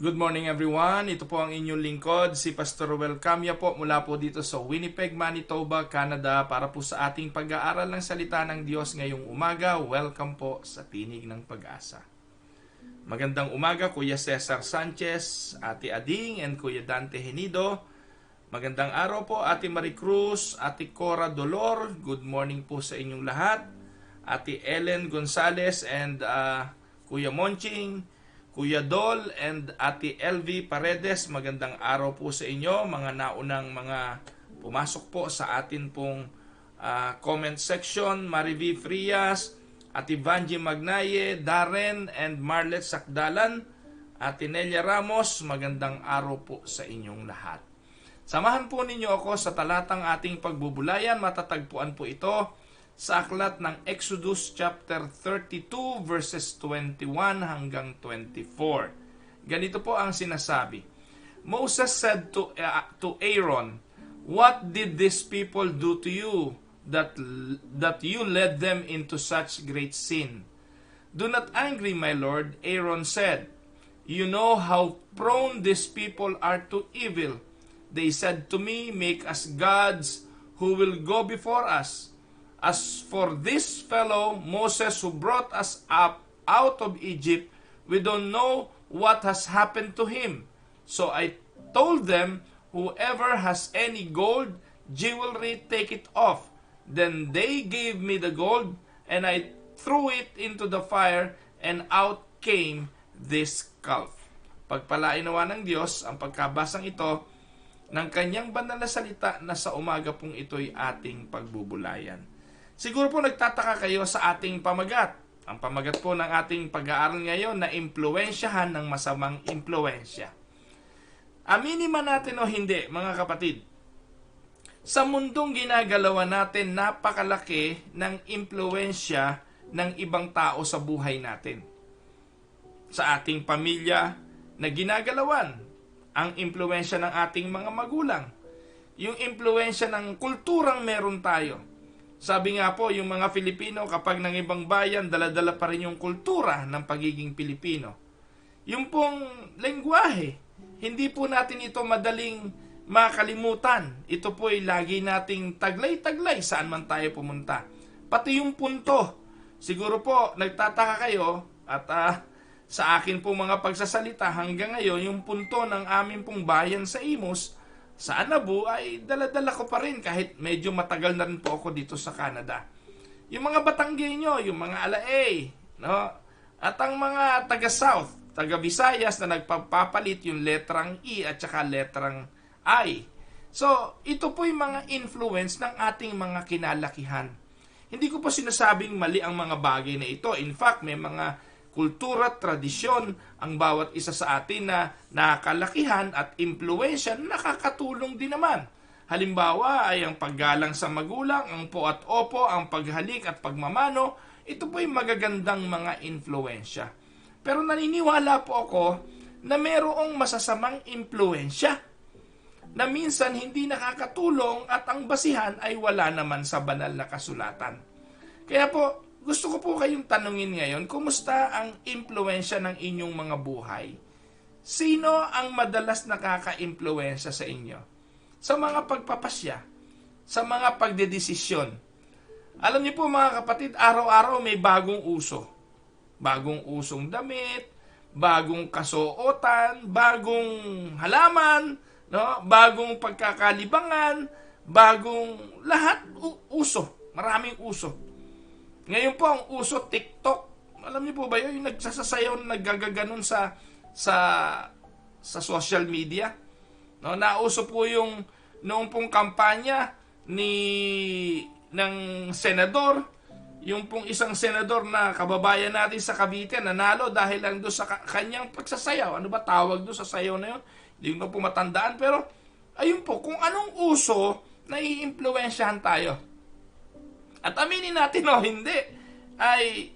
Good morning everyone. Ito po ang inyong lingkod, si Pastor Ruel Camya po mula po dito sa Winnipeg, Manitoba, Canada para po sa ating pag-aaral ng salita ng Diyos ngayong umaga. Welcome po sa Tinig ng Pag-asa. Magandang umaga Kuya Cesar Sanchez, Ate Ading and Kuya Dante Henido. Magandang araw po Ate Marie Cruz, Ate Cora Dolor. Good morning po sa inyong lahat. Ate Ellen Gonzalez and Kuya Monching, Kuya Dol and Ate LV Paredes, magandang araw po sa inyo, mga naunang mga pumasok po sa atin pong comment section. Mariví Frias, Ate Vanji Magnaye, Darren and Marlet Sakdalan, Ate Nelia Ramos, magandang araw po sa inyong lahat. Samahan po ninyo ako sa talatang ating pagbubulayan. Matatagpuan po ito sa aklat ng Exodus chapter 32 verses 21 hanggang 24. Ganito po ang sinasabi. Moses said to Aaron, "What did these people do to you that you led them into such great sin?" "Do not angry, my lord," Aaron said. "You know how prone these people are to evil. They said to me, 'Make us gods who will go before us.' As for this fellow, Moses, who brought us up out of Egypt, we don't know what has happened to him. So I told them, 'Whoever has any gold, jewelry, take it off.' Then they gave me the gold, and I threw it into the fire, and out came this calf." Pagpalain nawa ng Diyos ang pagkabasang ito ng kanyang banal na salita na sa umaga pong ito'y ating pagbubulayan. Siguro po nagtataka kayo sa ating pamagat. Ang pamagat po ng ating pag-aaral ngayon na impluwensyahan ng masamang impluwensya. Aminin man natin o hindi, mga kapatid, sa mundong ginagalawan natin, napakalaki ng impluwensya ng ibang tao sa buhay natin. Sa ating pamilya na ginagalawan, ang impluwensya ng ating mga magulang, yung impluwensya ng kulturang meron tayo. Sabi nga po, yung mga Filipino, kapag ng ibang bayan, dala-dala pa rin yung kultura ng pagiging Pilipino. Yung pong lengguwahe, hindi po natin ito madaling makalimutan. Ito po ay lagi nating taglay-taglay saan man tayo pumunta. Pati yung punto. Siguro po, nagtataka kayo, at sa akin pong mga pagsasalita hanggang ngayon, yung punto ng amin pong bayan sa Imus, sa Anabu ay dala-dala ko pa rin kahit medyo matagal na rin po ako dito sa Canada. Yung mga Batanggenyo, yung mga Alaey, no? At ang mga taga-South, taga-Visayas na nagpapalit yung letrang E at saka letrang I. So, ito po yung mga influence ng ating mga kinalakihan. Hindi ko po sinasabing mali ang mga bagay na ito. In fact, may mga kultura, tradisyon ang bawat isa sa atin na nakalakihan at impluwensya nakakatulong din naman. Halimbawa ay ang paggalang sa magulang, ang po at opo, ang paghalik at pagmamano. Ito po yung magagandang mga impluwensya. Pero naniniwala po ako na mayroong masasamang impluwensya na minsan hindi nakakatulong at ang basihan ay wala naman sa banal na kasulatan. Kaya po, gusto ko po kayong tanungin ngayon, kumusta ang impluwensya ng inyong mga buhay? Sino ang madalas nakaka-impluwensya sa inyo? Sa mga pagpapasya, sa mga pagdedesisyon. Alam niyo po mga kapatid, araw-araw may bagong uso. Bagong usong damit, bagong kasuotan, bagong halaman, no? Bagong pagkakalibangan, bagong lahat uso. Maraming uso. Ngayon po ang uso TikTok. Alam niyo po ba yun? Yung nagsasayaw, naggagaganon sa social media. No, nauso po yung noong pong kampanya ng senador, yung pong isang senador na kababayan natin sa Cavite nanalo dahil lang doon sa kanyang pagsasayaw. Ano ba tawag doon sa sayaw na yun? Hindi ko po matandaan, pero ayun po, kung anong uso, naiimpluwensyahan tayo. At aminin natin o hindi, ay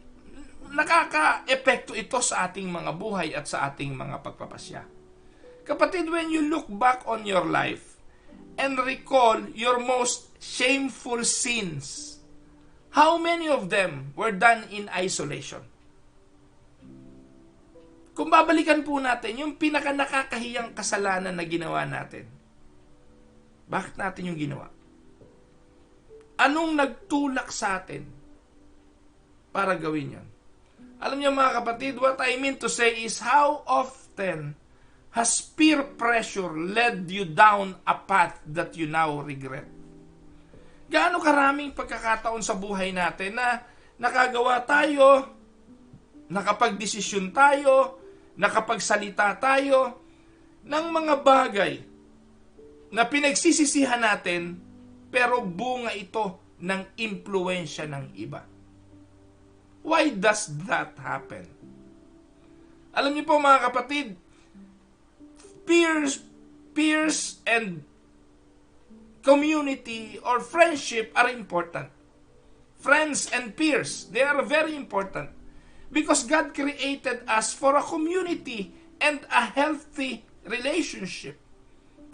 nakaka-epekto ito sa ating mga buhay at sa ating mga pagpapasya. Kapatid, when you look back on your life and recall your most shameful sins, how many of them were done in isolation? Kung babalikan po natin, yung pinaka nakakahiyang kasalanan na ginawa natin, bakit natin yung ginawa? Anong nagtulak sa atin para gawin yon? Alam niyo mga kapatid, what I mean to say is how often has peer pressure led you down a path that you now regret? Gaano karaming pagkakataon sa buhay natin na nakagawa tayo, nakapagdesisyon tayo, nakapagsalita tayo ng mga bagay na pinagsisisihan natin pero bunga ito ng impluwensya ng iba. Why does that happen? Alam niyo po mga kapatid, peers and community or friendship are important. Friends and peers, they are very important. Because God created us for a community and a healthy relationship.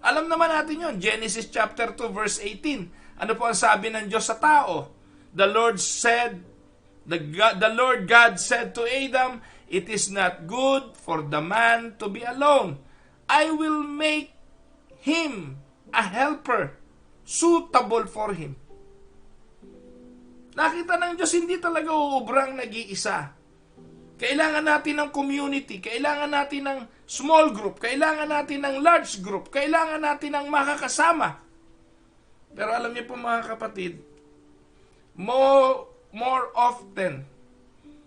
Alam naman natin yon. Genesis chapter 2 verse 18. Ano po ang sabi ng Diyos sa tao? The Lord God said to Adam, "It is not good for the man to be alone. I will make him a helper suitable for him." Nakita ng Diyos, hindi talaga uubrang nag-iisa. Kailangan natin ng community, kailangan natin ng small group, kailangan natin ng large group, kailangan natin ng makakasama. Pero alam niyo po mga kapatid, more often,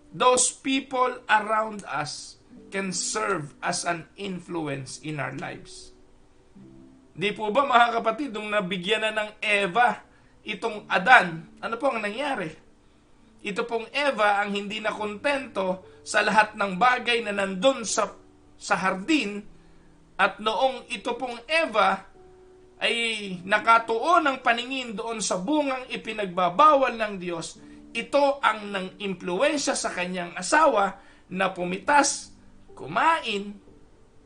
those people around us can serve as an influence in our lives. Di po ba mga kapatid, nung nabigyan na ng Eva itong Adan, ano po ang nangyari? Ito pong Eva ang hindi na kontento sa lahat ng bagay na nandun sa hardin, at noong ito pong Eva ay nakatuon ng paningin doon sa bungang ipinagbabawal ng Diyos, ito ang nang impluwensya sa kanyang asawa na pumitas, kumain,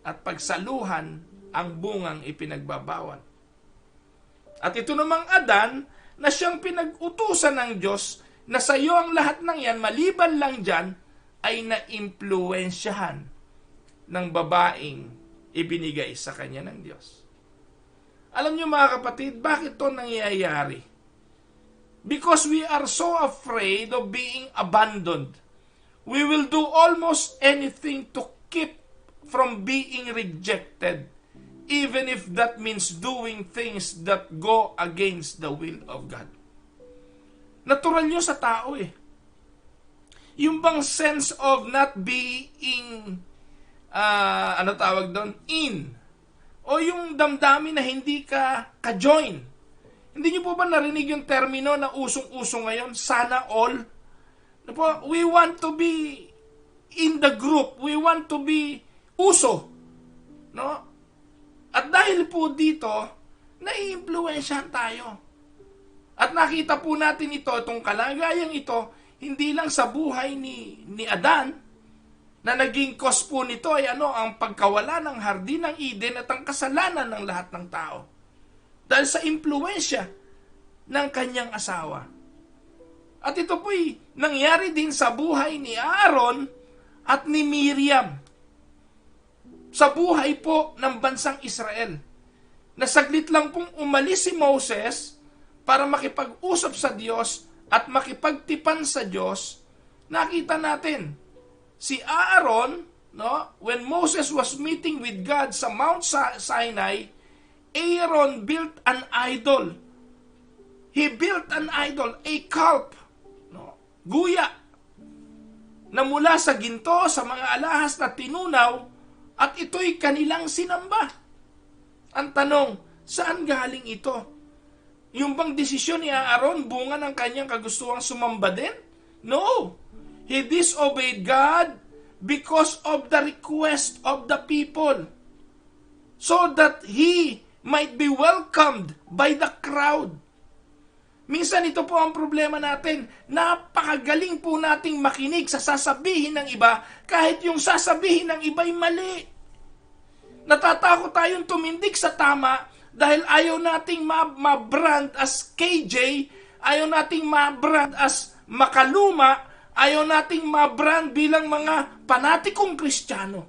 at pagsaluhan ang bungang ipinagbabawal. At ito namang Adan na siyang pinag-utusan ng Diyos na sa iyo ang lahat ng yan, maliban lang dyan, ay na-impluwensyahan ng babaeng ibinigay sa kanya ng Diyos. Alam niyo mga kapatid, bakit ito nangyayari? Because we are so afraid of being abandoned. We will do almost anything to keep from being rejected, even if that means doing things that go against the will of God. Natural nyo sa tao eh. Yung bang sense of not being, ano tawag doon? In. O yung damdamin na hindi ka ka-join. Hindi nyo po ba narinig yung termino na usong-uso ngayon? Sana all. Ano po? We want to be in the group. We want to be uso. No? At dahil po dito, nai-impluwensyahan tayo. At nakita po natin itong kalagayang ito, hindi lang sa buhay ni Adan, na naging cause po nito ay ang pagkawala ng hardin ng Eden at ang kasalanan ng lahat ng tao. Dahil sa impluwensya ng kanyang asawa. At ito po'y nangyari din sa buhay ni Aaron at ni Miriam. Sa buhay po ng bansang Israel. Na saglit lang pong umalis si Moses para makipag-usap sa Diyos at makipagtipan sa Diyos, nakita natin si Aaron, when Moses was meeting with God sa Mount Sinai, Aaron built an idol. He built an idol, a calf, guya, na mula sa ginto, sa mga alahas na tinunaw, at ito'y kanilang sinamba. Ang tanong, saan galing ito? Yung bang desisyon ni Aaron bunga ng kanyang kagustuhang sumamba din? No. He disobeyed God because of the request of the people. So that he might be welcomed by the crowd. Minsan ito po ang problema natin. Napakagaling po nating makinig sa sasabihin ng iba kahit yung sasabihin ng iba'y mali. Natatakot tayong tumindig sa tama dahil ayaw nating ma-brand as KJ, ayaw nating ma-brand as makaluma, ayaw nating ma-brand bilang mga panatikong Kristiyano.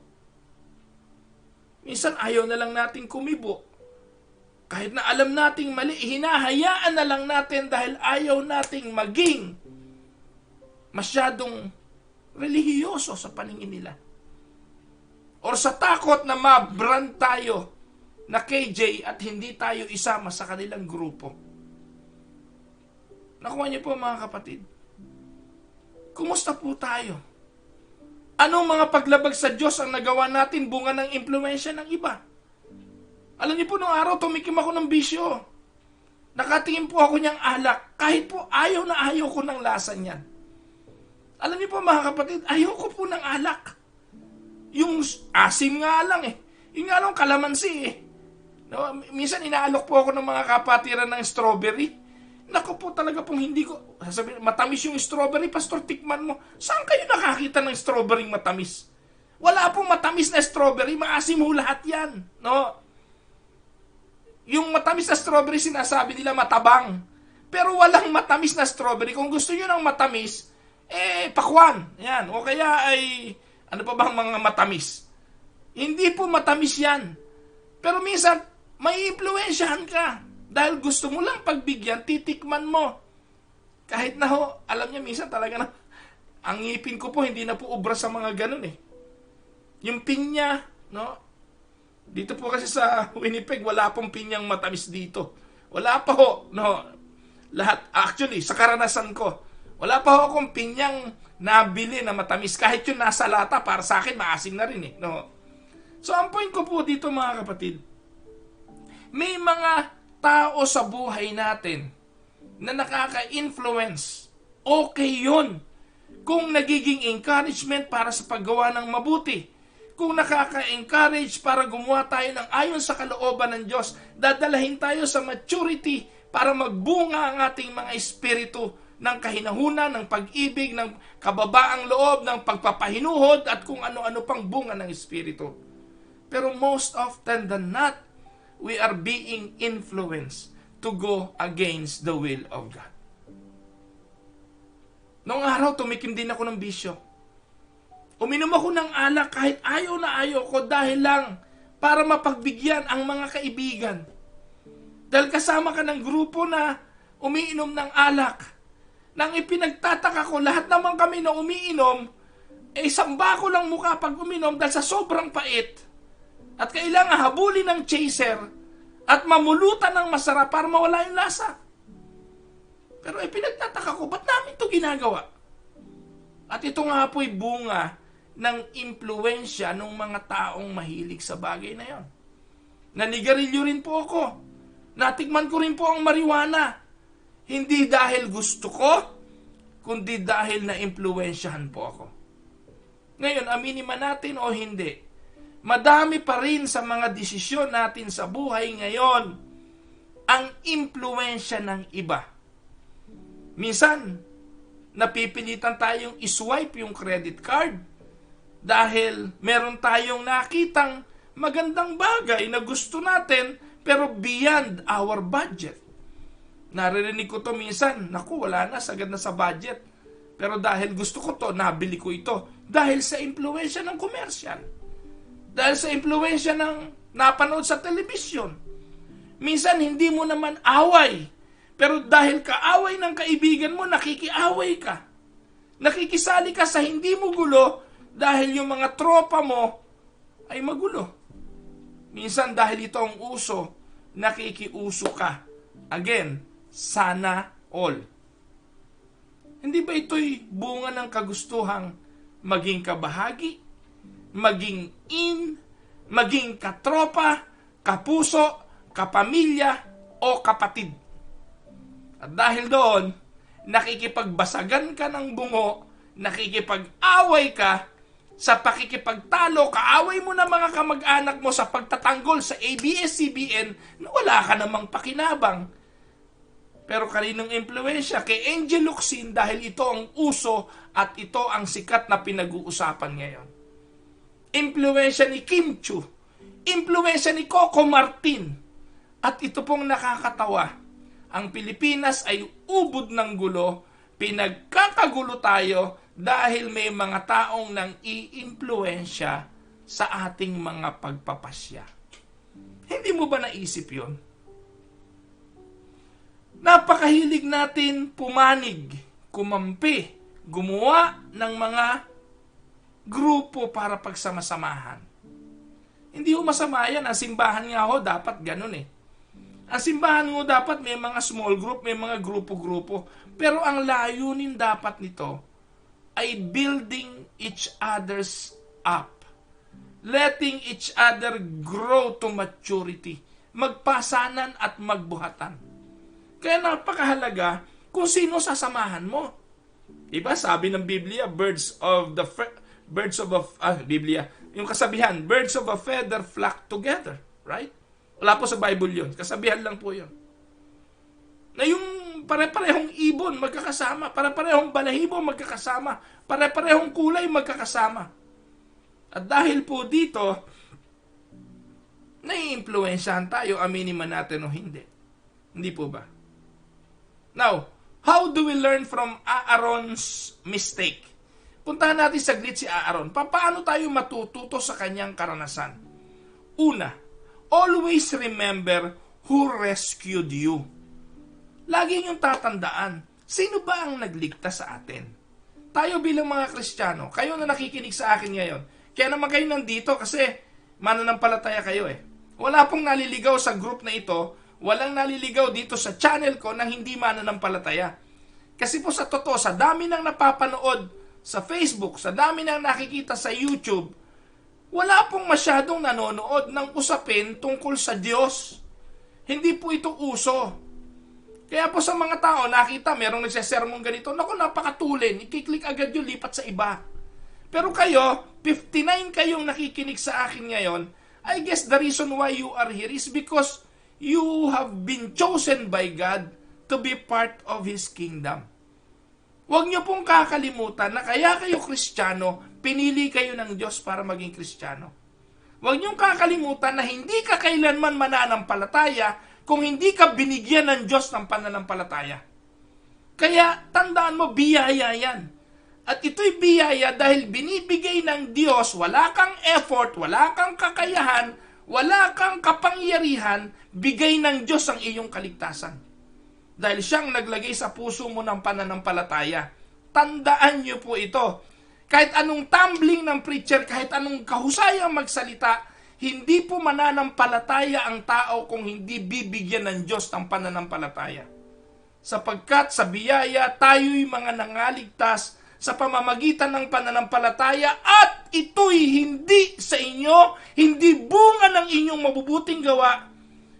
Minsan ayaw na lang natin kumibo. Kahit na alam nating mali, hinahayaan na lang natin dahil ayaw nating maging masyadong relihiyoso sa paningin nila. Or sa takot na ma-brand tayo na KJ at hindi tayo isama sa kanilang grupo. Nakuha niyo po mga kapatid. Kumusta po tayo? Anong mga paglabag sa Diyos ang nagawa natin bunga ng impluwensya ng iba? Alam niyo po, nung araw tumikim ako ng bisyo. Nakatingin po ako niyang alak. Kahit po ayaw na ayaw ko ng lasa niyan. Alam niyo po mga kapatid, ayaw ko po ng alak. Yung asim nga lang eh. Yung nga lang kalamansi eh. No, minsan inaalok po ako ng mga kapatiran ng strawberry. Naku po talaga pong hindi ko, sasabihin, matamis yung strawberry, pastor, tikman mo. Saan kayo nakakita ng strawberry matamis? Wala pong matamis na strawberry, maasim ho lahat yan. No? Yung matamis na strawberry, sinasabi nila matabang. Pero walang matamis na strawberry. Kung gusto nyo ng matamis, pakwan. Yan. O kaya ay, ano pa bang mga matamis? Hindi po matamis yan. Pero minsan, may impluwensyahan ka. Dahil gusto mo lang pagbigyan, titikman mo. Kahit na ho, alam niya minsan talaga na, ang ngipin ko po, hindi na po ubra sa mga ganun eh. Yung pinya, no? Dito po kasi sa Winnipeg, wala pong pinyang matamis dito. Wala pa ho, no? Lahat, actually, sa karanasan ko, wala pa ho akong pinyang nabili na matamis. Kahit yung nasa lata, para sa akin, maasim na rin eh, no? So, ang point ko po dito mga kapatid, may mga tao sa buhay natin na nakaka-influence. Okay yun. Kung nagiging encouragement para sa paggawa ng mabuti. Kung nakaka-encourage para gumawa tayo ng ayon sa kalooban ng Diyos, dadalahin tayo sa maturity para magbunga ang ating mga espiritu ng kahinahunan, ng pag-ibig, ng kababaang loob, ng pagpapahinuhod at kung ano-ano pang bunga ng espiritu. Pero most often than not, we are being influenced to go against the will of God. Noong araw, tumikim din ako ng bisyo. Uminom ako ng alak kahit ayaw na ayaw ko dahil lang para mapagbigyan ang mga kaibigan. Dahil kasama ka ng grupo na umiinom ng alak. Nang ipinagtataka ko, lahat naman kami na umiinom, samba ko lang mukha pag uminom dahil sa sobrang pait. At kailangan habulin ng chaser at mamulutan ng masarap para mawala yung lasa. Pero pinagtataka ko, ba't namin ito ginagawa? At ito nga po'y bunga ng impluensya ng mga taong mahilig sa bagay na yon. Nanigarilyo rin po ako. Natikman ko rin po ang marijuana. Hindi dahil gusto ko, kundi dahil na-impluensyahan po ako. Ngayon, aminin man natin o hindi, madami pa rin sa mga desisyon natin sa buhay ngayon ang impluwensya ng iba. Minsan, napipilitan tayong iswipe yung credit card dahil meron tayong nakitang magandang bagay na gusto natin pero beyond our budget. Naririnig ko to minsan, naku, wala na, sagad na sa budget. Pero dahil gusto ko to, nabili ko ito. Dahil sa impluwensya ng commercial. Dahil sa impluwensya ng napanood sa telebisyon. Minsan hindi mo naman away. Pero dahil kaaway ng kaibigan mo, nakikiaway ka. Nakikisali ka sa hindi mo gulo dahil yung mga tropa mo ay magulo. Minsan dahil ito ang uso, nakikiuso ka. Again, sana all. Hindi ba ito'y bunga ng kagustuhang maging kabahagi? Maging maging katropa, kapuso, kapamilya, o kapatid. At dahil doon, nakikipagbasagan ka ng bungo, nakikipag-away ka, sa pakikipagtalo, kaaway mo na mga kamag-anak mo sa pagtatanggol sa ABS-CBN na wala ka namang pakinabang. Pero kaninong impluwensya? Kay Angel Locsin dahil ito ang uso at ito ang sikat na pinag-uusapan ngayon. Impluwensya ni Kim Chiu, impluwensya ni Coco Martin. At ito pong nakakatawa. Ang Pilipinas ay ubod ng gulo, pinagkakagulo tayo dahil may mga taong nang iimpluwensya sa ating mga pagpapasya. Hindi mo ba naisip yon? Napakahilig natin pumanig, kumampi, gumawa ng mga grupo para pagsamasamahan. Hindi ho masama yan. Ang simbahan nga ho, dapat ganun eh. Ang simbahan ho dapat may mga small group, may mga grupo-grupo. Pero ang layunin dapat nito ay building each other's up. Letting each other grow to maturity. Magpasanan at magbuhatan. Kaya napakahalaga kung sino sasamahan mo. Diba? Sabi ng Biblia, Biblia, yung kasabihan, birds of a feather flock together. Right? Wala po sa Bible yun. Kasabihan lang po yun. Na yung pare-parehong ibon magkakasama, pare-parehong balahibo magkakasama, pare-parehong kulay magkakasama. At dahil po dito, nai-impluwensyahan tayo, aminin man natin o hindi. Hindi po ba? Now, how do we learn from Aaron's mistake? Puntahan natin saglit si Aaron. Paano tayo matututo sa kanyang karanasan? Una, always remember who rescued you. Lagi niyong tatandaan, sino ba ang nagligtas sa atin? Tayo bilang mga Kristiyano, kayo na nakikinig sa akin ngayon, kaya naman kayo nandito kasi mananampalataya kayo eh. Wala pong naliligaw sa group na ito, walang naliligaw dito sa channel ko nang hindi mananampalataya. Kasi po sa totoo, sa dami nang napapanood sa Facebook, sa dami nang nakikita sa YouTube, wala pong masyadong nanonood ng usapin tungkol sa Diyos. Hindi po ito uso. Kaya po sa mga tao, nakita, merong nagsesermong ganito, naku, napakatulin, ikiklik agad yung lipat sa iba. Pero kayo, 59 kayong nakikinig sa akin ngayon, I guess the reason why you are here is because you have been chosen by God to be part of His kingdom. Huwag niyo pong kakalimutan na kaya kayo Kristiyano, pinili kayo ng Diyos para maging Kristiyano. Huwag niyong kakalimutan na hindi ka kailanman mananampalataya kung hindi ka binigyan ng Diyos ng pananampalataya. Kaya tandaan mo, biyaya yan. At ito'y biyaya dahil binibigay ng Diyos, wala kang effort, wala kang kakayahan, wala kang kapangyarihan, bigay ng Diyos ang iyong kaligtasan. Dahil siyang naglagay sa puso mo ng pananampalataya. Tandaan niyo po ito. Kahit anong tumbling ng preacher, kahit anong kahusayang magsalita, hindi po mananampalataya ang tao kung hindi bibigyan ng Diyos ng pananampalataya. Sapagkat sa biyaya, tayo'y mga nangaligtas sa pamamagitan ng pananampalataya at ito'y hindi sa inyo, hindi bunga ng inyong mabubuting gawa,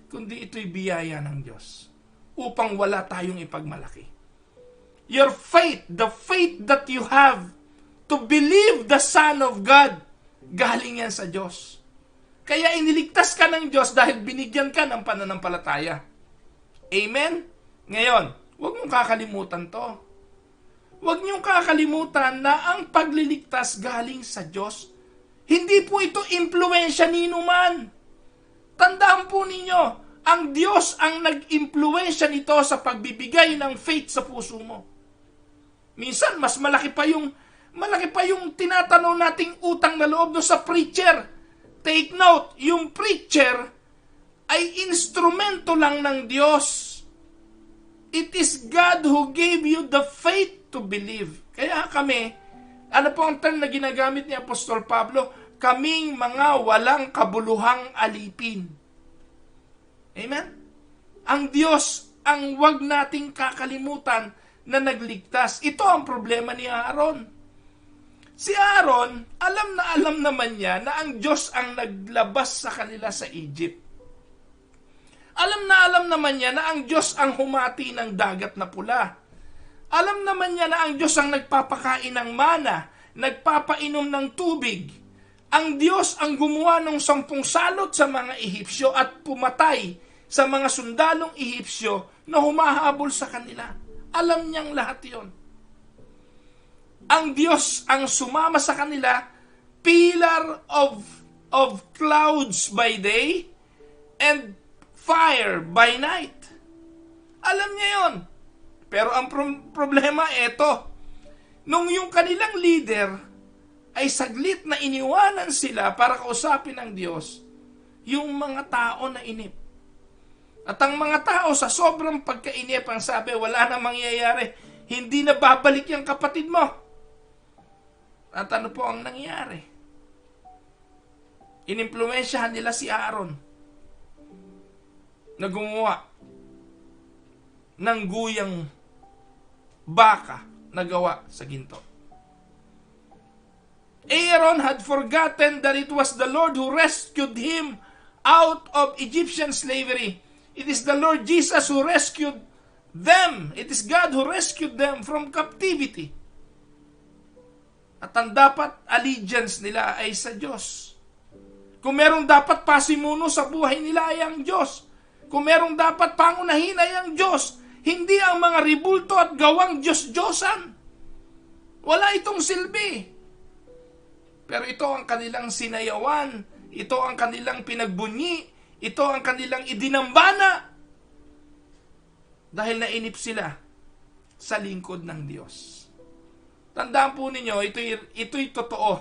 kundi ito'y biyaya ng Diyos upang wala tayong ipagmalaki. Your faith, the faith that you have to believe the Son of God, galing yan sa Diyos. Kaya iniligtas ka ng Diyos dahil binigyan ka ng pananampalataya. Amen? Ngayon, huwag mong kakalimutan to. Huwag niyong kakalimutan na ang pagliligtas galing sa Diyos. Hindi po ito impluwensya nino man. Tandaan po ninyo, ang Diyos ang nag-impluwensya nito sa pagbibigay ng faith sa puso mo. Minsan, mas malaki pa yung tinatanaw nating utang na loob no sa preacher. Take note, yung preacher ay instrumento lang ng Diyos. It is God who gave you the faith to believe. Kaya kami, ano po ang term na ginagamit ni Apostol Pablo? Kaming mga walang kabuluhang alipin. Amen? Ang Diyos ang wag nating kakalimutan na nagligtas. Ito ang problema ni Aaron. Si Aaron, alam naman niya na ang Diyos ang naglabas sa kanila sa Egypt. Alam naman niya na ang Diyos ang humati ng dagat na pula. Alam naman niya na ang Diyos ang nagpapakain ng mana, nagpapainom ng tubig. Ang Diyos ang gumawa ng 10 salot sa mga Ehipsyo at pumatay sa mga sundalong Ehipsyo na humahabol sa kanila. Alam niyang lahat yon. Ang Diyos ang sumama sa kanila, pillar of clouds by day and fire by night. Alam niya yon. Pero ang problema, eto. Nung yung kanilang leader ay saglit na iniwanan sila para kausapin ng Diyos yung mga tao na inip. At ang mga tao sa sobrang pagkainip ang sabi, wala na mangyayari, hindi na babalik yung kapatid mo. At ano po ang nangyari? Inimpluwensyahan nila si Aaron na gumawa ng guyang baka na gawa sa ginto. Aaron had forgotten that it was the Lord who rescued him out of Egyptian slavery. It is the Lord Jesus who rescued them. It is God who rescued them from captivity. At ang dapat allegiance nila ay sa Diyos. Kung merong dapat pasimuno sa buhay nila ay ang Diyos. Kung merong dapat pangunahin ay ang Diyos. Hindi ang mga ribulto at gawang Diyos-Diyosan. Wala itong silbi. Pero ito ang kanilang sinayawan. Ito ang kanilang pinagbunyi. Ito ang kanilang idinambana. Dahil nainip sila sa lingkod ng Diyos. Tandaan po ninyo, ito'y totoo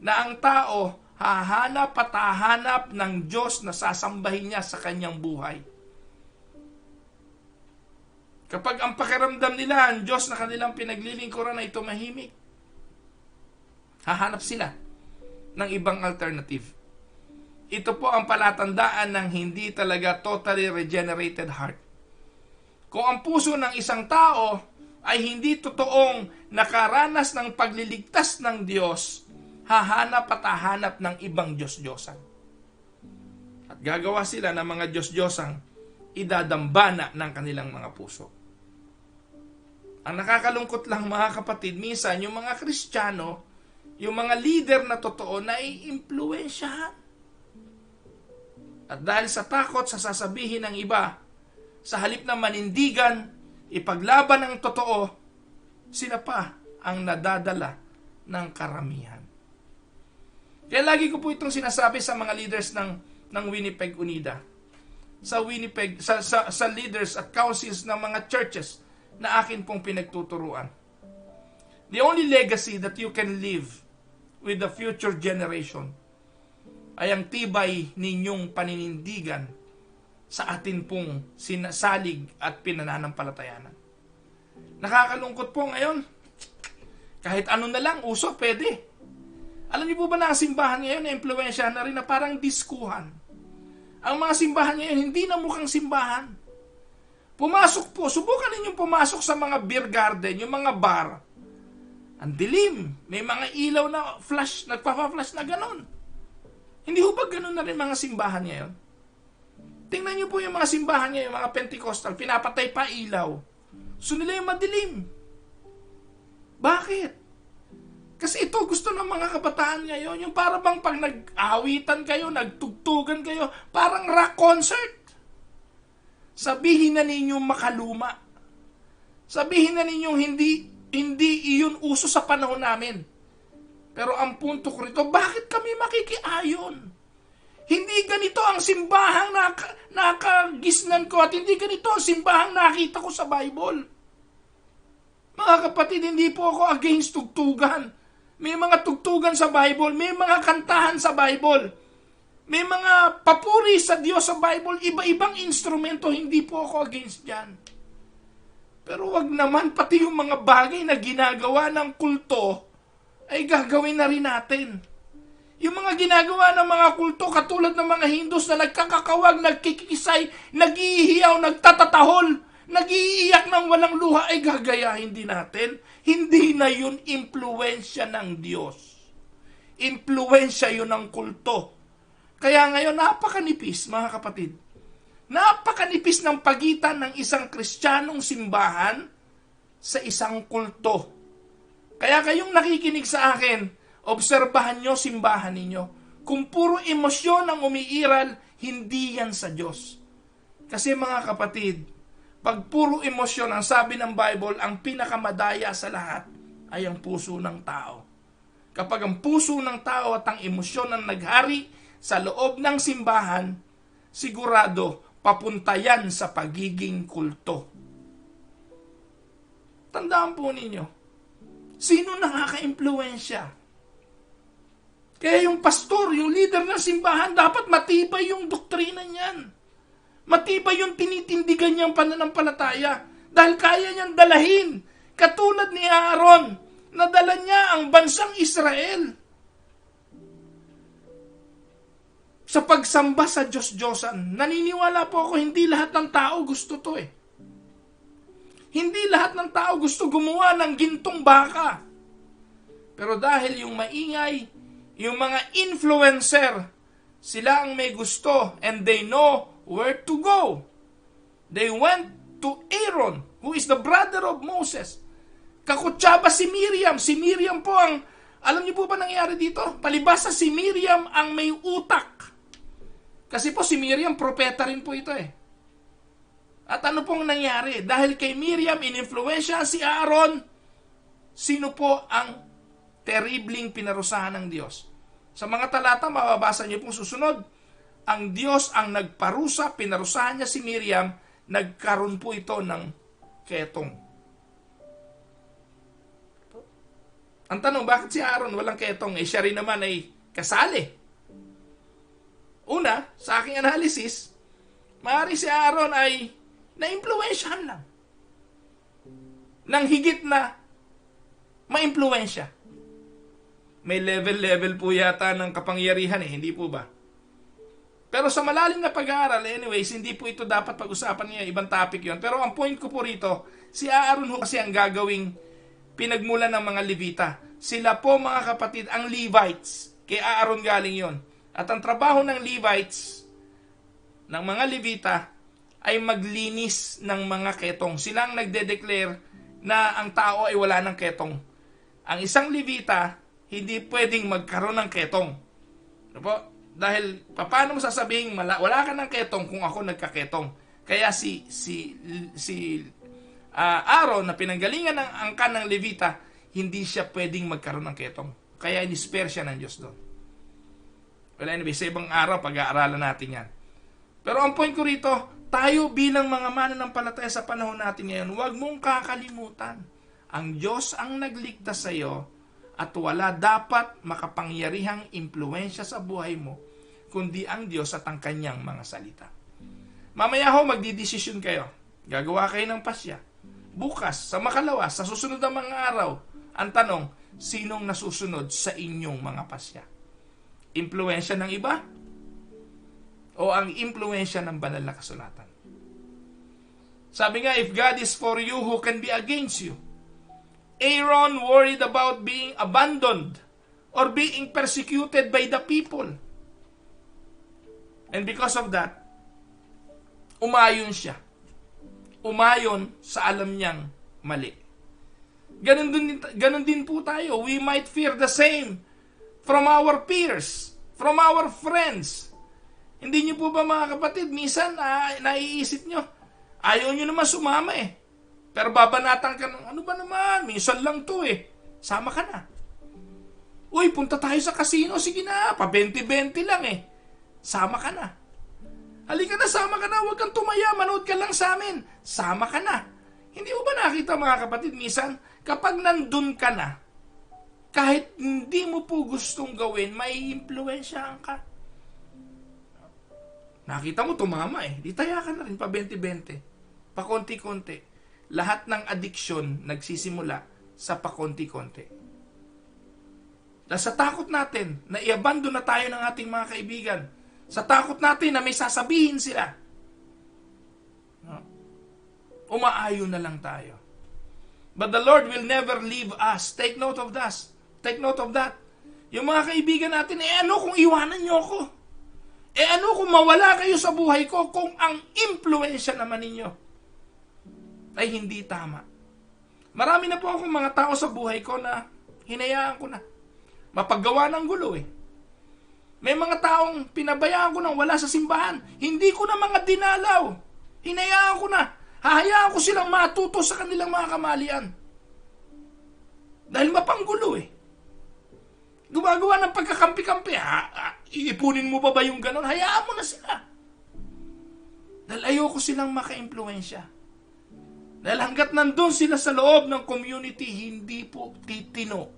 na ang tao hahanap at hahanap ng Diyos na sasambahin niya sa kanyang buhay. Kapag ang pakiramdam nila, ang Diyos na kanilang pinaglilingkuran ay tumahimik, hahanap sila ng ibang alternative. Ito po ang palatandaan ng hindi talaga totally regenerated heart. Kung ang puso ng isang tao ay hindi totoong nakaranas ng pagliligtas ng Diyos, hahanap at hahanap ng ibang Diyos-Diyosan. At gagawa sila ng mga Diyos-Diyosang idadambana ng kanilang mga puso. Ang nakakalungkot lang mga kapatid, minsan yung mga Kristiyano, yung mga leader na totoo na i-impluwensyahan. At dahil sa takot sa sasabihin ng iba, sa halip na manindigan, ipaglaban ng totoo, sila pa ang nadadala ng karamihan. Kaya lagi ko po itong sinasabi sa mga leaders ng Winnipeg Unida. Sa Winnipeg, sa leaders at councils ng mga churches na akin pong pinagtuturuan. The only legacy that you can leave with the future generation ay ang tibay ninyong paninindigan sa atin pong sinasalig at pinananampalatayanan. Nakakalungkot po ngayon. Kahit ano na lang, uso, pwede. Alam niyo po ba na ang simbahan ngayon na impluwensya na rin na parang diskuhan? Ang mga simbahan ngayon, hindi na mukhang simbahan. Pumasok po, subukan ninyong pumasok sa mga beer garden, yung mga bar. Ang dilim, may mga ilaw na flash, nagpapa-flash na ganon. Hindi ho ba ganon na rin mga simbahan ngayon? Tingnan niyo po yung mga simbahan ngayon, yung mga Pentecostal, pinapatay pa ilaw. Gusto nila yung madilim. Bakit? Kasi ito gusto ng mga kabataan ngayon, yung para bang pag nag-awitan kayo, nagtugtugan kayo, parang rock concert. Sabihin na ninyong makaluma. Sabihin na ninyong hindi iyon uso sa panahon namin. Pero ang punto ko rito, bakit kami makikiayon? Hindi ganito ang simbahang nakagisnan ko at hindi ganito ang simbahang nakita ko sa Bible. Mga kapatid, hindi po ako against tugtugan. May mga tugtugan sa Bible, may mga kantahan sa Bible, may mga papuri sa Diyos sa Bible, iba-ibang instrumento, hindi po ako against yan. Pero wag naman pati yung mga bagay na ginagawa ng kulto ay gagawin na rin natin. Yung mga ginagawa ng mga kulto katulad ng mga Hindus na nagkakakawag, nagkikisay, naghihiyaw, nagtatatahol, nagiiyak ng walang luha ay gagayahin din natin. Hindi na yun impluwensya ng Diyos. Impluwensya yun ng kulto. Kaya ngayon napakanipis mga kapatid. Napakanipis ng pagitan ng isang Kristiyanong simbahan sa isang kulto. Kaya kayong nakikinig sa akin, obserbahan nyo simbahan ninyo. Kung puro emosyon ang umiiral, hindi yan sa Diyos. Kasi mga kapatid, pag puro emosyon, ang sabi ng Bible, ang pinakamadaya sa lahat ay ang puso ng tao. Kapag ang puso ng tao at ang emosyon ang naghari sa loob ng simbahan, sigurado papunta yan sa pagiging kulto. Tandaan po ninyo, sino nakaka-impluwensya? Kaya yung pastor, yung leader ng simbahan, dapat matibay yung doktrina niyan. Matibay yung tinitindigan niyang pananampalataya. Dahil kaya niyang dalahin. Katulad ni Aaron, nadala niya ang bansang Israel sa pagsamba sa Diyos-Diyosan. Naniniwala po ako, hindi lahat ng tao gusto to eh. Hindi lahat ng tao gusto gumawa ng gintong baka. Pero dahil yung maingay, yung mga influencer, sila ang may gusto and they know where to go. They went to Aaron, who is the brother of Moses. Kakutsaba si Miriam. Si Miriam po ang, alam niyo po ba nangyari dito? Palibhasa si Miriam ang may utak. Kasi po si Miriam, propeta rin po ito eh. At ano pong nangyari? Dahil kay Miriam, in-influensya si Aaron, sino po ang terribling pinarusahan ng Diyos? Sa mga talata, mababasa niyo pong susunod, ang Diyos ang nagparusa, pinarusahan niya si Miriam, nagkaroon po ito ng ketong. Ang tanong, bakit si Aaron walang ketong? Eh siya rin naman ay kasali. Una, sa aking analysis, maaari si Aaron ay na-impluwensyahan lang. Nang higit na ma-impluwensya. May level-level po yata ng kapangyarihan eh, hindi po ba? Pero sa malalim na pag-aaral, anyways, hindi po ito dapat pag-usapan niya, ibang topic yon. Pero ang point ko po rito, si Aaron ho kasi ang gagawing pinagmulan ng mga Levita. Sila po mga kapatid, ang Levites. Kay Aaron galing yon. At ang trabaho ng Levites, ng mga Levita, ay maglinis ng mga ketong. Silang nagde-declare na ang tao ay wala ng ketong. Ang isang Levita, hindi pwedeng magkaroon ng ketong. Ano po? Dahil, paano mo sasabihin, wala ka ng ketong kung ako nagkaketong? Kaya si Aaron, na pinanggalingan ng angkan ng Levita, hindi siya pwedeng magkaroon ng ketong. Kaya inispare siya ng Diyos doon. Well, anyway, sa ibang araw, pag-aaralan natin yan. Pero ang point ko rito, tayo bilang mga mananampalataya sa panahon natin ngayon, huwag mong kakalimutan. Ang Diyos ang nagligtas sa iyo at wala dapat makapangyarihang impluensya sa buhay mo, kundi ang Diyos at ang kanyang mga salita. Mamaya ho, magdidesisyon kayo. Gagawa kayo ng pasya. Bukas, sa makalawa, sa susunod na mga araw, ang tanong, sinong nasusunod sa inyong mga pasya? Impluensya ng iba? O ang impluensya ng banal na kasulatan? Sabi nga, if God is for you, who can be against you? Aaron worried about being abandoned or being persecuted by the people. And because of that, umayon siya. Umayon sa alam niyang mali. Ganun din po tayo. We might fear the same from our peers, from our friends. Hindi niyo po ba mga kapatid, minsan naiisip niyo, ayaw niyo naman sumama eh. Pero babanatan ka ng, ano ba naman, minsan lang to eh. Sama ka na. Uy, punta tayo sa casino, sige na, pa 20-20 lang eh. Sama ka na. Halika na, sama ka na, huwag kang tumaya, manood ka lang sa amin. Sama ka na. Hindi mo ba nakita mga kapatid, minsan, kapag nandun ka na, kahit hindi mo po gustong gawin, may impluensyahan ka. Nakita mo, tumama eh. Di taya ka na rin, pa 20-20. Pa konti-konti. Lahat ng addiction nagsisimula sa pakonti-konti. Dahil sa takot natin na i-abandon na tayo ng ating mga kaibigan, sa takot natin na may sasabihin sila, umaayon na lang tayo. But the Lord will never leave us. Take note of that. Take note of that. Yung mga kaibigan natin, ano kung iwanan niyo ako? Ano kung mawala kayo sa buhay ko kung ang impluensya naman ninyo ay hindi tama. Marami na po akong mga tao sa buhay ko na hinayaan ko na. Mapaggawa ng gulo eh. May mga taong pinabayaan ko nang wala sa simbahan. Hindi ko na mga dinalaw. Hinayaan ko na. Hahayaan ko silang matuto sa kanilang mga kamalian. Dahil mapanggulo eh. Gumagawa ng pagkakampi-kampi. Iipunin mo ba yung ganon? Hayaan mo na sila. Dahil ayoko silang maka-impluensya. Dahil hanggat nandun sila sa loob ng community, hindi po titino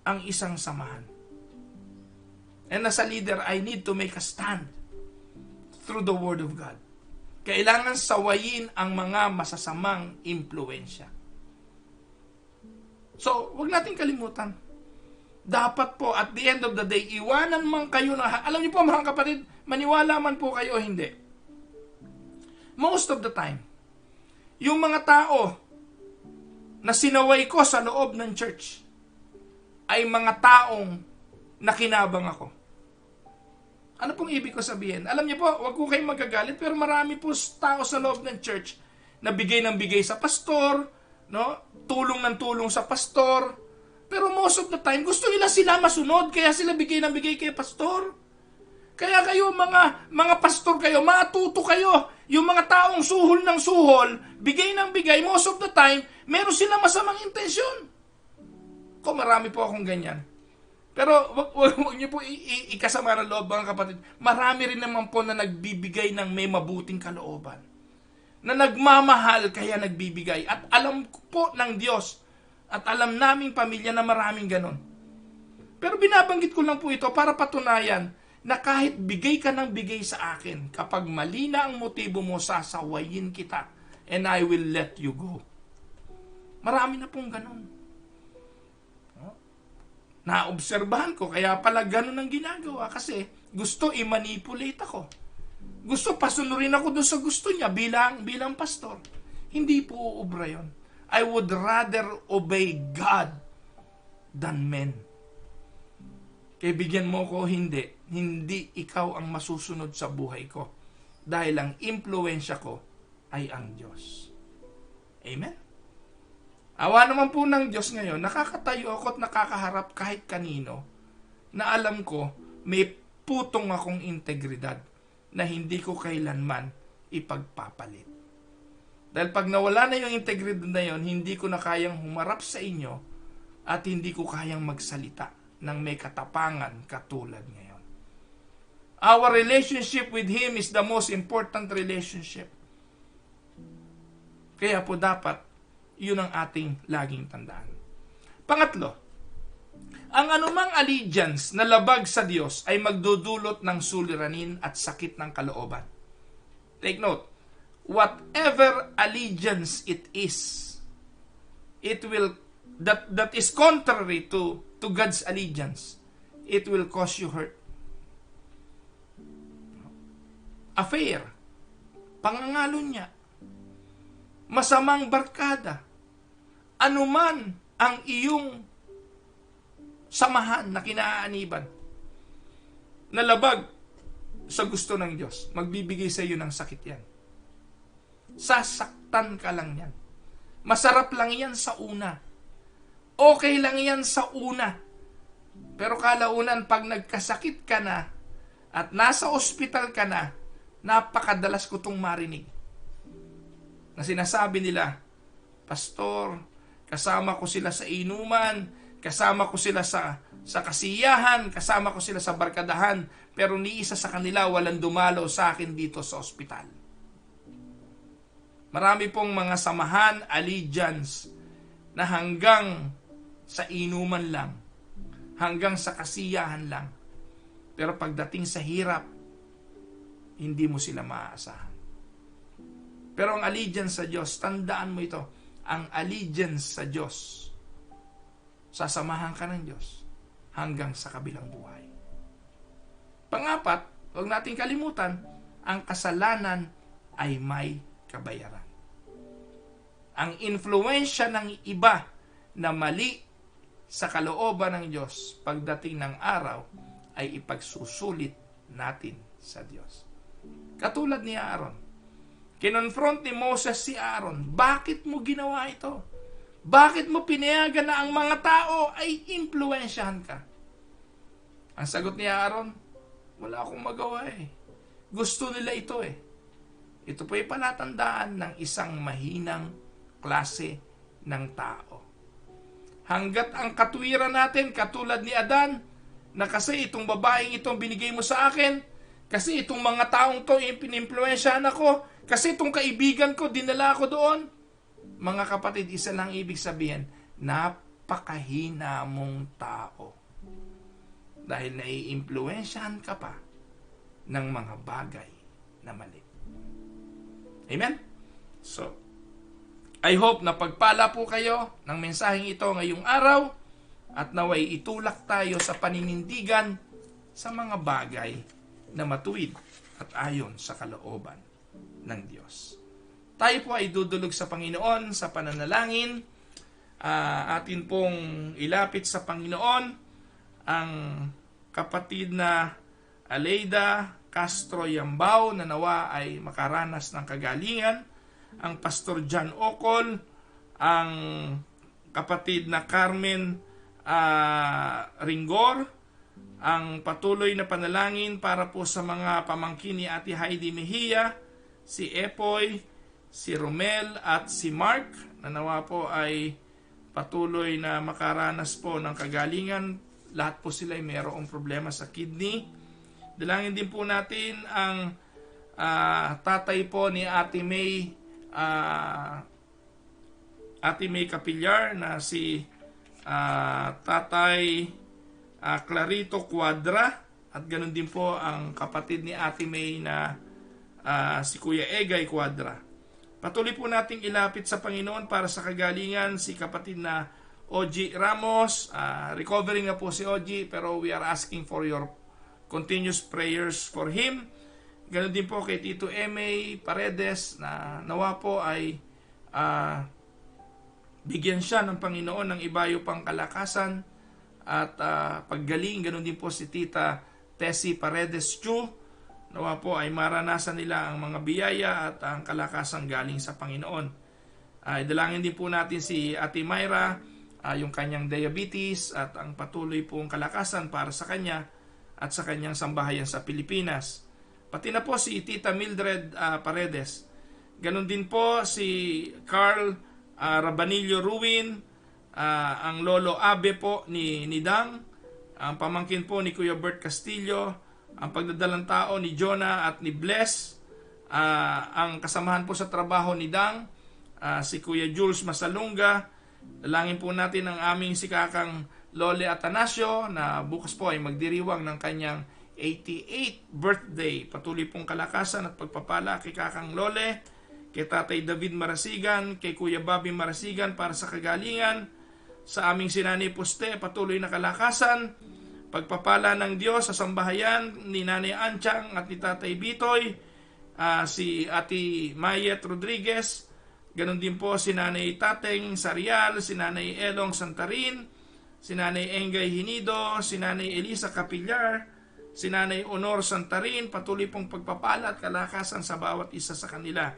ang isang samahan. And as a leader, I need to make a stand through the Word of God. Kailangan sawayin ang mga masasamang impluensya. So, wag natin kalimutan. Dapat po, at the end of the day, iwanan man kayo na, alam niyo po mga kapatid, maniwala man po kayo o hindi. Most of the time, yung mga tao na sinaway ko sa loob ng church ay mga taong nakinabang ako. Ano pong ibig ko sabihin? Alam niyo po, wag ko kayong magagalit, pero marami po tao sa loob ng church na bigay ng bigay sa pastor, no? Tulong ng tulong sa pastor. Pero most of the time, gusto nila sila masunod, kaya sila bigay ng bigay kay pastor. Kaya kayo, mga pastor kayo, matuto kayo. Yung mga taong suhol ng suhol, bigay ng bigay, most of the time, meron sila masamang intensyon. Kung marami po akong ganyan. Pero wag niyo po ikasama ng loob, mga kapatid. Marami rin naman po na nagbibigay ng may mabuting kalooban. Na nagmamahal kaya nagbibigay. At alam po ng Diyos at alam naming pamilya na maraming ganon. Pero binabanggit ko lang po ito para patunayan na kahit bigay ka ng bigay sa akin, kapag mali na ang motibo mo, sasawayin kita and I will let you go. Marami na pong ganon. Naobserbahan ko, kaya pala ganun ang ginagawa kasi gusto i-manipulate ako. Gusto pasunurin ako doon sa gusto niya bilang pastor. Hindi po uubra yun. I would rather obey God than men. Kaibigan mo ko, hindi ikaw ang masusunod sa buhay ko. Dahil ang impluensya ko ay ang Diyos. Amen? Awa naman po ng Diyos ngayon, nakakatayo ako at nakakaharap kahit kanino na alam ko may putong akong integridad na hindi ko kailanman ipagpapalit. Dahil pag nawala na yung integridad na yun, hindi ko na kayang humarap sa inyo at hindi ko kayang magsalita ng may katapangan katulad ngayon. Our relationship with Him is the most important relationship. Kaya po dapat yun ang ating laging tandaan. Pangatlo, ang anumang allegiance na labag sa Diyos ay magdudulot ng suliranin at sakit ng kalooban. Take note, whatever allegiance it is, that is contrary to God's allegiance, it will cause you hurt. Affair, pangangalo niya, masamang barkada, anuman ang iyong samahan na kinaaaniban, na labag sa gusto ng Diyos, magbibigay sa iyo ng sakit yan. Sasaktan ka lang yan. Masarap lang yan sa una. Okay lang yan sa una. Pero kalaunan, pag nagkasakit ka na at nasa ospital ka na, napakadalas ko itong marinig. Na sinasabi nila, Pastor, kasama ko sila sa inuman, kasama ko sila sa kasiyahan, kasama ko sila sa barkadahan, pero ni isa sa kanila walang dumalaw sa akin dito sa ospital. Marami pong mga samahan, allegiance, na hanggang sa inuman lang, hanggang sa kasiyahan lang. Pero pagdating sa hirap, hindi mo sila maaasahan. Pero ang allegiance sa Diyos, tandaan mo ito, ang allegiance sa Diyos, sasamahan ka ng Diyos hanggang sa kabilang buhay. Pangapat, huwag nating kalimutan, ang kasalanan ay may kabayaran. Ang influensya ng iba na mali sa kalooban ng Diyos pagdating ng araw ay ipagsusulit natin sa Diyos. Katulad ni Aaron, kinonfront ni Moses si Aaron, bakit mo ginawa ito? Bakit mo pinayagan na ang mga tao ay impluensyahan ka? Ang sagot ni Aaron, wala akong magawa eh. Gusto nila ito eh. Ito po ay palatandaan ng isang mahinang klase ng tao. Hanggat ang katwiran natin, katulad ni Adan, na kasi itong babaeng itong binigay mo sa akin, kasi itong mga taong to, pinimpluensyahan ako, kasi itong kaibigan ko, dinala ako doon. Mga kapatid, isa lang ibig sabihin, napakahina mong tao. dahil naiimpluwensyahan ka pa ng mga bagay na mali. Amen? So, I hope na pagpala po kayo ng mensaheng ito ngayong araw at naway itulak tayo sa paninindigan sa mga bagay na matuwid at ayon sa kalooban ng Diyos. Tayo po ay dudulog sa Panginoon sa pananalangin. Atin pong ilapit sa Panginoon ang kapatid na Aleida Castro Yambao na nawa ay makaranas ng kagalingan, ang Pastor John Ocol, ang kapatid na Carmen Ringor, ang patuloy na panalangin para po sa mga pamangkin ni Ate Heidi Mejia, si Epoy, si Romel at si Mark na nawa po ay patuloy na makaranas po ng kagalingan. Lahat po sila ay mayroong problema sa kidney. Dalangin din po natin ang tatay po ni Ate May Capillar na si Tatay Clarito Cuadra, at ganoon din po ang kapatid ni Ate May na si Kuya Egay Cuadra. Patuloy po nating ilapit sa Panginoon para sa kagalingan si kapatid na Oji Ramos. Recovering na po si Oji, pero we are asking for your continuous prayers for him. Ganoon din po kay Tito M.A. Paredes na nawa po ay bigyan siya ng Panginoon ng ibayo pang kalakasan at paggaling. Ganoon din po si Tita Tessie Paredes Chu. Nawa po ay maranasan nila ang mga biyaya at ang kalakasan galing sa Panginoon. Idalangin din po natin si Ate Myra, yung kanyang diabetes at ang patuloy pong kalakasan para sa kanya at sa kanyang sambahayan sa Pilipinas. Pati na po si Tita Mildred Paredes. Ganon din po si Carl Rabanillo Ruin, ang Lolo Abe po ni Dang, ang pamangkin po ni Kuya Bert Castillo, ang pagdadalang tao ni Jonah at ni Bless, ang kasamahan po sa trabaho ni Dang, si Kuya Jules Masalunga. Dalangin po natin ang aming sikakang Lole Atanasio na bukas po ay magdiriwang ng kanyang 88th birthday. Patuloy pong kalakasan at pagpapala kay kakang Lole, kay Tatay David Marasigan, kay Kuya Bobby Marasigan para sa kagalingan, sa aming sinanay Puste, patuloy na kalakasan, pagpapala ng Diyos sa sambahayan ni Nanay Anchang at ni Tatay Bitoy, si Ate Mayet Rodriguez, ganon din po si Nanay Tateng Sarial, si Nanay Elong Santarin, si Nanay Engay Hinido, si Nanay Elisa Capillar, si Nanay Honor Santarin. Patuloy pong pagpapala at kalakasan sa bawat isa sa kanila.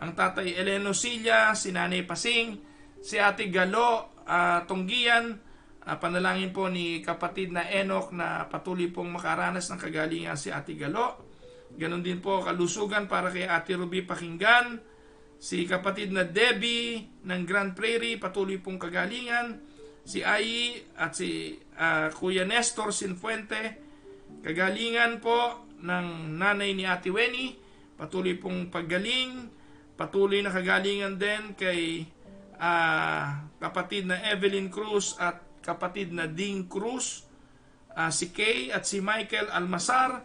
Ang Tatay Eleno Silla, si Nanay Pasing, si Ate Galo Tonggian. Panalangin po ni kapatid na Enoch na patuloy pong makaranas ng kagalingan si Ate Galo. Ganon din po kalusugan para kay Ate Ruby Pakinggan, si kapatid na Debbie ng Grand Prairie, patuloy pong kagalingan, si Ai at si Kuya Nestor Sinfuente, kagalingan po ng nanay ni Ate Weni, patuloy pong paggaling, patuloy na kagalingan din kay kapatid na Evelyn Cruz at kapatid na Ding Cruz, si Kay at si Michael Almasar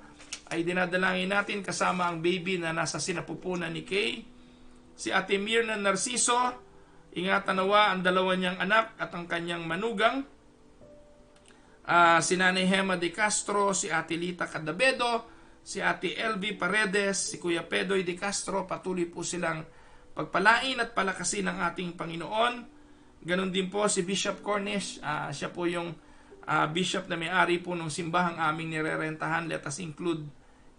ay dinadalangin natin kasama ang baby na nasa sinapupunan ni Kay. Si Ate Mirna Narciso, ingatan nawa ang dalawa niyang anak at ang kanyang manugang. Si Nanay Hema de Castro, si Ate Lita Cadabedo, si Ate LV Paredes, si Kuya Pedoy de Castro, patuloy po silang pagpalain at palakasin ng ating Panginoon. Ganon din po si Bishop Cornish, siya po yung bishop na may-ari po ng simbahang aming nirerentahan. Let us include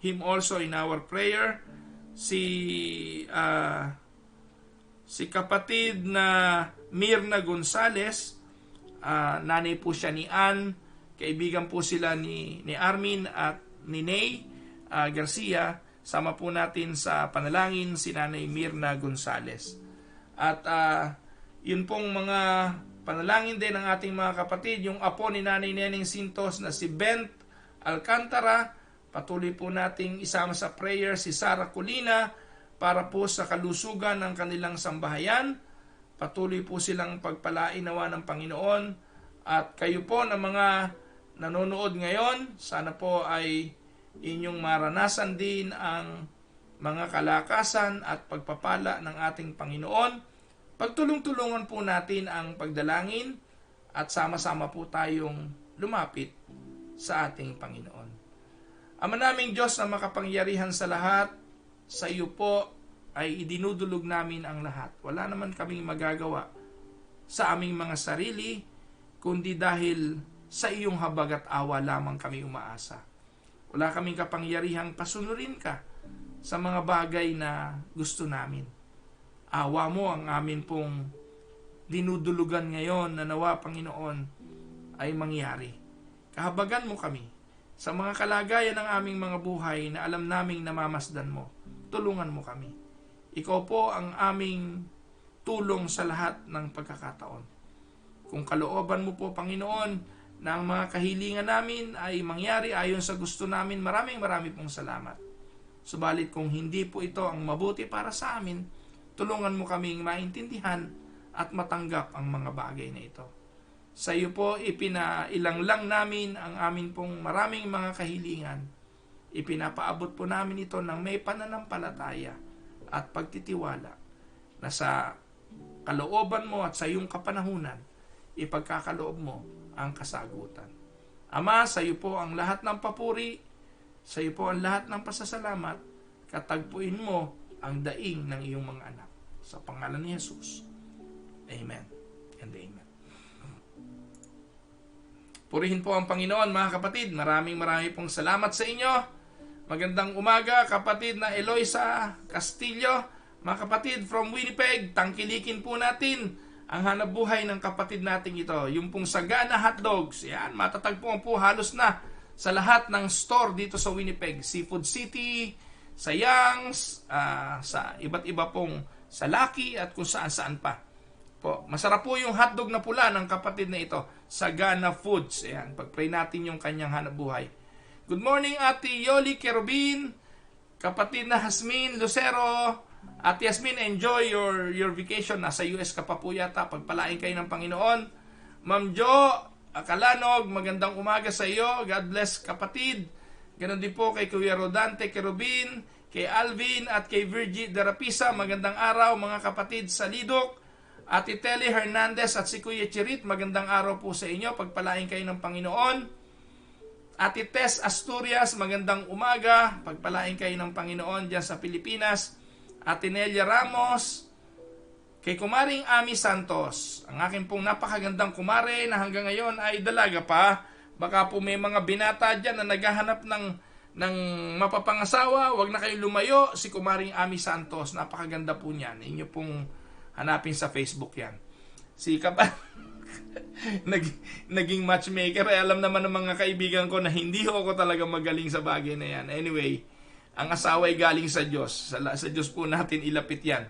him also in our prayer. Si kapatid na Mirna Gonzales, nanay po siya ni Ann, kaibigan po sila ni Armin at ni Nay Garcia. Sama po natin sa panalangin si Nanay Mirna Gonzales. At yun pong mga panalangin din ng ating mga kapatid, yung apo ni Nanay Neneng Sintos na si Bent Alcantara, patuloy po nating isama sa prayer si Sarah Colina para po sa kalusugan ng kanilang sambahayan. Patuloy po silang pagpalain nawa ng Panginoon. At kayo po na mga nanonood ngayon, sana po ay inyong maranasan din ang mga kalakasan at pagpapala ng ating Panginoon. Pagtulong-tulungan po natin ang pagdalangin at sama-sama po tayong lumapit sa ating Panginoon. Ama naming Diyos na makapangyarihan sa lahat, sa iyo po ay idinudulog namin ang lahat. Wala naman kaming magagawa sa aming mga sarili, kundi dahil sa iyong habag at awa lamang kami umaasa. Wala kaming kapangyarihang pasunurin ka sa mga bagay na gusto namin. Awa mo ang amin pong dinudulugan ngayon na nawa, Panginoon, ay mangyari. Kahabagan mo kami sa mga kalagayan ng aming mga buhay na alam naming namamasdan mo. Tulungan mo kami. Ikaw po ang aming tulong sa lahat ng pagkakataon. Kung kalooban mo po, Panginoon, na ang mga kahilingan namin ay mangyari ayon sa gusto namin, maraming pong salamat. Subalit kung hindi po ito ang mabuti para sa amin, tulungan mo kaming maintindihan at matanggap ang mga bagay na ito. Sa iyo po ipinailang lang namin ang amin pong maraming mga kahilingan. Ipinapaabot po namin ito ng may pananampalataya at pagtitiwala na sa kalooban mo at sa iyong kapanahunan, ipagkakaloob mo ang kasagutan. Ama, sa iyo po ang lahat ng papuri, sa iyo po ang lahat ng pasasalamat, katagpuin mo ang daing ng iyong mga anak. Sa pangalan ni Jesus. Amen and amen. Purihin po ang Panginoon, mga kapatid. Maraming pong salamat sa inyo. Magandang umaga, kapatid na Eloisa Castillo. Mga kapatid from Winnipeg, tangkilikin po natin ang hanapbuhay ng kapatid nating ito. Yung pong Sagana Hotdogs. Yan, matatagpuan po halos na sa lahat ng store dito sa Winnipeg. Seafood City, sa Young's, sa iba't iba pong sa Lucky at kung saan-saan pa. Po, masarap po yung hotdog na pula ng kapatid na ito. Sagana Foods. Ayan, pag-pray natin yung kanyang hanapbuhay. Good morning, Ate Yoli Kerubin, kapatid na Hasmin Lucero. Ate Yasmin, enjoy your vacation. Nasa US ka pa po yata. Pagpalain kayo ng Panginoon. Ma'am Jo Akalanog, magandang umaga sa iyo. God bless, kapatid. Ganon din po kay Kuya Rodante Kerubin, kay Alvin at kay Virgie Darapisa. Magandang araw, mga kapatid sa Lidok. Ate Telly Hernandez at si Kuya Chirit, magandang araw po sa inyo. Pagpalain kayo ng Panginoon. Ate Tess Asturias, magandang umaga. Pagpalain kayo ng Panginoon dyan sa Pilipinas. Ate Nelia Ramos, kay Kumaring Ami Santos, ang aking pong napakagandang kumare na hanggang ngayon ay dalaga pa. Baka po may mga binata dyan na naghahanap ng mapapangasawa, wag na kayong lumayo. Si Kumaring Ami Santos, napakaganda po niyan. Inyo pong hanapin sa Facebook yan. Si naging matchmaker. Alam naman ng mga kaibigan ko na hindi ako talaga magaling sa bagay na yan. Anyway, ang asawa ay galing sa Diyos. Sa Diyos po natin ilapit yan.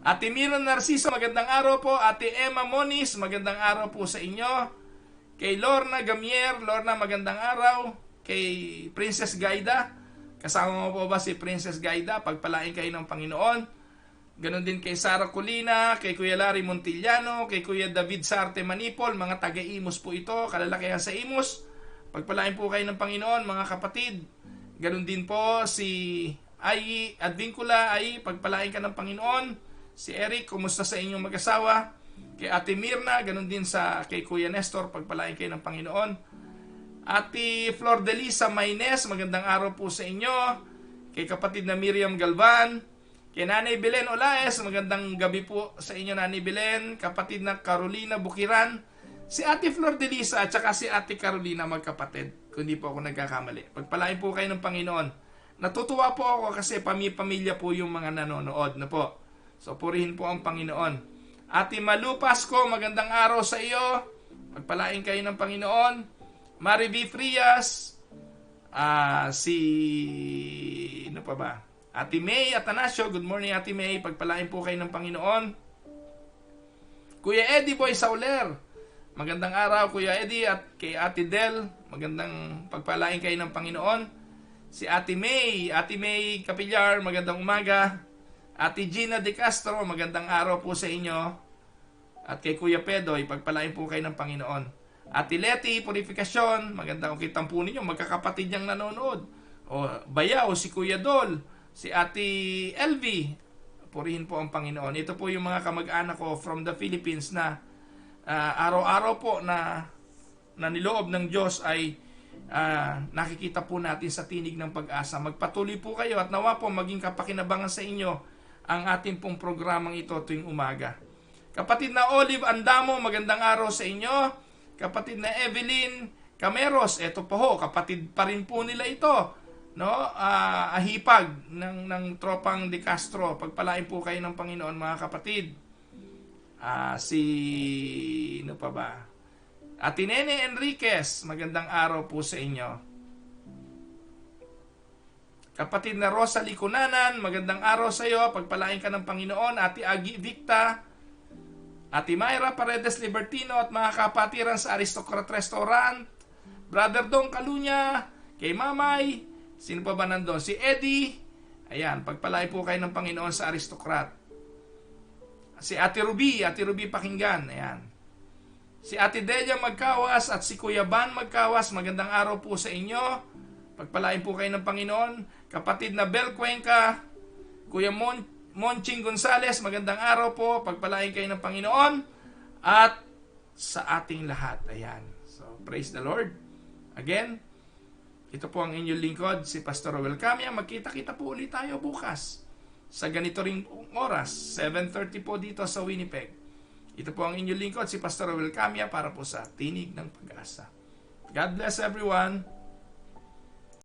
Ate Mira Narciso, magandang araw po. Ate Emma Moniz, magandang araw po sa inyo. Kay Lorna Gamier, Lorna, magandang araw. Kay Princess Gaida, kasama mo po ba si Princess Gaida? Pagpalain kayo ng Panginoon. Ganon din kay Sara Colina, kay Kuya Larry Montillano, kay Kuya David Sarte Manipol, mga taga-Imus po ito, kalalakihan sa Imus. Pagpalain po kayo ng Panginoon, mga kapatid. Ganon din po si Ai Advincula, Ai, pagpalain ka ng Panginoon. Si Eric, kumusta sa inyong mag-asawa? Kay Ate Mirna, ganon din kay Kuya Nestor, pagpalain kayo ng Panginoon. Ate Flor de Lisa Maynes, magandang araw po sa inyo. Kay kapatid na Miriam Galvan. Kay Nanay Belen Olaes, magandang gabi po sa inyo, Nanay Belen. Kapatid na Carolina Bukiran. Si Ate Flor de Lisa at saka si Ate Carolina, magkapatid. Kung di po ako nagkakamali. Pagpalain po kayo ng Panginoon. Natutuwa po ako kasi pamilya po yung mga nanonood na po. So purihin po ang Panginoon. Ate Malu Pasco, magandang araw sa iyo. Pagpalain kayo ng Panginoon. Mari B. Frias. Ano pa ba? Ate May Atanasio, good morning Ate May. Pagpalain po kayo ng Panginoon. Kuya Eddie Boy Sauler. Magandang araw, Kuya Eddie, at kay Ate Del, magandang pagpalain kayo ng Panginoon. Si Ate May Capillar, magandang umaga. Ate Gina De Castro, magandang araw po sa inyo. At kay Kuya Pedoy, pagpalain po kayo ng Panginoon. Ate Leti, Purifikasyon, magandang kitang po ninyo, magkakapatid niyang nanonood. O Bayaw, si Kuya Dol, si Ate LV, purihin po ang Panginoon. Ito po yung mga kamag-anak ko from the Philippines na araw-araw po na niloob ng Diyos ay nakikita po natin sa Tinig ng Pag-asa. Magpatuloy po kayo at nawa po maging kapakinabangan sa inyo ang ating pong programang ito tuwing umaga. Kapatid na Olive Andamo, magandang araw sa inyo. Kapatid na Evelyn Cameros, eto po ho, kapatid pa rin po nila ito, no? Ahipag ng tropang De Castro. Pagpalain po kayo ng Panginoon, mga kapatid. Ano pa ba? Ate Nene Enriquez, magandang araw po sa inyo. Kapatid na Rosalie Cunanan, magandang araw sa iyo. Pagpalain ka ng Panginoon. Ate Agi Victa, Ate Myra Paredes Libertino at mga kapatiran sa Aristocrat Restaurant, Brother Dong Kalunya, kay Mamay, sino pa ba nandun? Si Eddie, ayan, pagpalain po kayo ng Panginoon sa Aristocrat. Si Ate Ruby Pakinggan, ayan. Si Ate Delia Magkawas at si Kuya Ban Magkawas, magandang araw po sa inyo. Pagpalain po kayo ng Panginoon. Kapatid na Bel Cuenca, Kuya Monching Gonzales, magandang araw po. Pagpalain kayo ng Panginoon at sa ating lahat. Ayan. So, praise the Lord. Again, ito po ang inyong lingkod, si Pastor Roel Camia. Magkita-kita po ulit tayo bukas sa ganito ring oras, 7:30 po dito sa Winnipeg. Ito po ang inyong lingkod, si Pastor Roel Camia, para po sa Tinig ng Pag-asa. God bless everyone.